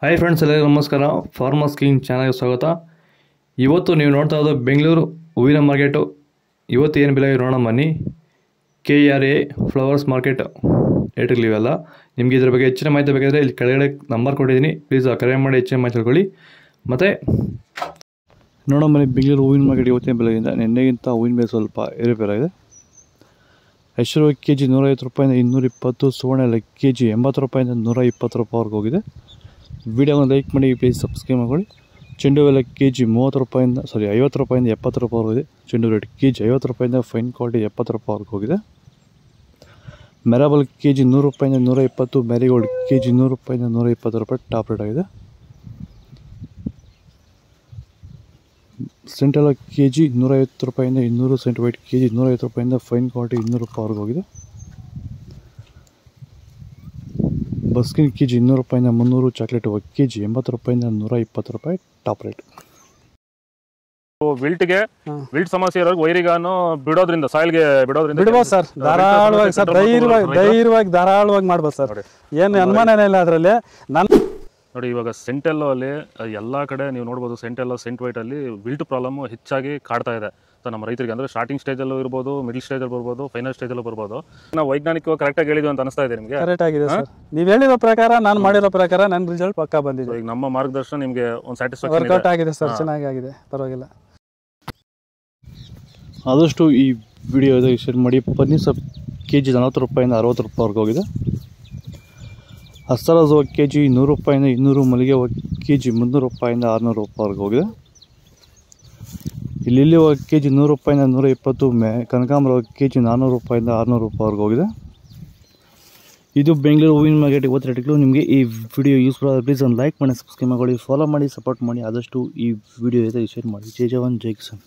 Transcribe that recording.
Hi friends, ಎಲ್ಲರಿಗೂ ನಮಸ್ಕಾರ. Farmers king ಚಾನಲ್ಗೆ ಸ್ವಾಗತ. ಇವತ್ತು ನೀವು ನೋಡ್ತಾ ಇರೋದು ಬೆಂಗಳೂರು ಹೂವಿನ ಮಾರ್ಕೆಟು. ಇವತ್ತು ಏನು ಬೆಲೆ ನೋಡೋಣ ಬನ್ನಿ. KRA ಫ್ಲವರ್ಸ್ ಮಾರ್ಕೆಟ್ ರೇಟ್ಗಳಿವೆಲ್ಲ. ನಿಮಗೆ ಇದ್ರ ಬಗ್ಗೆ ಹೆಚ್ಚಿನ ಮಾಹಿತಿ ಬೇಕಾದರೆ ಇಲ್ಲಿ ಕೆಳಗಡೆ ನಂಬರ್ ಕೊಟ್ಟಿದ್ದೀನಿ, ಪ್ಲೀಸ್ ಕರೆ ಮಾಡಿ ಹೆಚ್ಚಿನ ಮಾಹಿತಿ ತಿಳ್ಕೊಳ್ಳಿ. ಮತ್ತು ನೋಡೋಣ ಬನ್ನಿ, ಬೆಂಗಳೂರು ಹೂವಿನ ಮಾರ್ಕೆಟ್ ಇವತ್ತಿನ ಬೆಲೆಗಿಂತ ನಿನ್ನೆಗಿಂತ ಹೂವಿನ ಬೆಲೆ ಸ್ವಲ್ಪ ಏರುಪೇರಾಗಿದೆ. ಹೆಸರು KG 150 ರೂಪಾಯಿಂದ 220, ಸುವರ್ಣ ಎಲ್ಲ KG 80 ರೂಪಾಯಿಂದ 120 ರೂಪಾಯಿವರೆಗೂ ಹೋಗಿದೆ. ವಿಡಿಯೋನ ಲೈಕ್ ಮಾಡಿ, ಪ್ಲೀಸ್ ಸಬ್ಸ್ಕ್ರೈಬ್ ಮಾಡಿ. ಚೆಂಡು ಎಲ್ಲ KG 50 ರೂಪಾಯಿಂದ 50 ರೂಪಾಯಿಂದ 70 ರೂಪಾಯಿವರೆಗೂ ಇದೆ. ಚೆಂಡು ರೇಟ್ KG 50 ರೂಪಾಯಿಂದ ಫೈನ್ ಕ್ವಾಲಿಟಿ 70 ರೂಪಾಯಿವರೆಗೂ ಹೋಗಿದೆ. ಮೆರಾಬಲ್ KG 100 ರೂಪಾಯಿಂದ 120, ಮ್ಯಾರಿಗೋಲ್ಡ್ KG 100 ರೂಪಾಯಿಂದ 120 ರೂಪಾಯಿ ಟಾಪ್ ರೇಟ್ ಆಗಿದೆ. ಸೆಂಟೆಲ್ಲ KG 150 ರೂಪಾಯಿಂದ 200, ಸೆಂಟ್ ವೈಟ್ KG 150 ರೂಪಾಯಿಂದ ಫೈನ್ ಕ್ವಾಲಿಟಿ 200 ರೂಪಾಯಿವರೆಗೂ ಹೋಗಿದೆ. ಬಸ್ಕಿನ್ KG 200 ರೂಪಾಯಿಂದ 300, ಚಾಕ್ಲೇಟ್ KG 80 ರೂಪಾಯಿಂದ 120 ರೂಪಾಯಿ ಟಾಪ್ ರೇಟ್. ವಿಲ್ಟ್ ಸಮಸ್ಯೆ ಇರೋರು ವೈರಿಗಾನು ಬಿಡೋದ್ರಿಂದ ಸಾಯಿಲ್ಗೆ ಬಿಡ್ಬೋದು ಸರ್, ಧಾರಾಳವಾಗಿ ಸರ್, ಧೈರ್ಯವಾಗಿ ಧಾರಾಳವಾಗಿ ಮಾಡ್ಬೋದು ಸರ್, ಏನು ಅನುಮಾನನೇ ಇಲ್ಲ ಅದರಲ್ಲಿ. ನೋಡಿ, ಇವಾಗ ಸೆಂಟೆಲ್ಲೋ ಅಲ್ಲಿ ಎಲ್ಲಾ ಕಡೆ ನೀವು ನೋಡ್ಬೋದು, ಸೆಂಟೆಲ್ಲೋ ಸೆಂಟ್ ವೈಟ್ ಅಲ್ಲಿ ವಿಲ್ಟ್ ಪ್ರಾಬ್ಲಮ್ ಹೆಚ್ಚಾಗಿ ಕಾಡ್ತಾ ಇದೆ. ಸೊ ನಮ್ಮ ರೈತರಿಗೆ ಅಂದ್ರೆ ಸ್ಟಾರ್ಟಿಂಗ್ ಸ್ಟೇಜ್ ಅಲ್ಲೂ ಇರ್ಬೋದು, ಮಿಡಿಲ್ ಸ್ಟೇಜ್ ಅಲ್ಲಿ ಬರ್ಬೋದು, ಫೈನಲ್ ಸ್ಟೇಜ್ ಅಲ್ಲೂ ಬರ್ಬೋದು. ನಾವು ವೈಜ್ಞಾನಿಕವಾಗಿ ಕರೆಕ್ಟಾಗಿ ಹೇಳಿದ್ವಿ ಅಂತ ಅನಿಸ್ತಾ ಇದೆ ನಿಮಗೆ? ಕರೆಕ್ಟ್ ಆಗಿದೆ ಸರ್, ನೀವು ಹೇಳಿರೋ ಪ್ರಕಾರ, ನಾನು ಮಾಡಿರೋ ಪ್ರಕಾರ ನನ್ನ ರಿಸಲ್ಟ್ ಪಕ್ಕಾ ಬಂದಿದೆ. ಈಗ ನಮ್ಮ ಮಾರ್ಗದರ್ಶನ ನಿಮಗೆ ಒಂದು ಸ್ಯಾಟಿಸ್ಫ್ಯಾಕ್ಷನ್ ವರ್ಕೌಟ್ ಆಗಿದೆ ಸರ್, ಚೆನ್ನಾಗಿದೆ, ಪರವಾಗಿಲ್ಲ. ಆದಷ್ಟು ಈ ವಿಡಿಯೋ ಶೇರ್ ಮಾಡಿ. ಬನ್ನಿ ಸರ್, KG 40 ರೂಪಾಯಿಂದ 60 ರೂಪಾಯಿವರೆಗೂ ಹೋಗಿದೆ. ಹಸ್ತರಾಜ್ KG 100 ರೂಪಾಯಿಂದ 200, ಮಲ್ಲಿಗೆ KG 300 ರೂಪಾಯಿಂದ 600 ರೂಪಾಯಿವರೆಗೂ ಹೋಗಿದೆ. ಇಲ್ಲಿ KG 100 ರೂಪಾಯಿಂದ 120, ಕನಕಾಂಬರ KG 400 ರೂಪಾಯಿಂದ 600 ರೂಪಾಯಿವರೆಗೂ ಹೋಗಿದೆ. ಇದು ಬೆಂಗಳೂರು ಹೂವಿನ ಮಾರ್ಕೆಟ್ ಇವತ್ತು ರೇಟ್ಗಳು. ನಿಮಗೆ ಈ ವಿಡಿಯೋ ಯೂಸ್ಫುಲ್ ಆದರೆ ಪ್ಲೀಸ್ ಒಂದು ಲೈಕ್ ಮಾಡಿ, ಸಬ್ಸ್ಕ್ರೈಬ್ ಮಾಡಿ, ಫಾಲೋ ಮಾಡಿ, ಸಪೋರ್ಟ್ ಮಾಡಿ. ಆದಷ್ಟು ಈ ವಿಡಿಯೋ ಶೇರ್ ಮಾಡಿ. ಜೈ ಜವಾನ್ ಜೈ ಕಿಸಾನ್.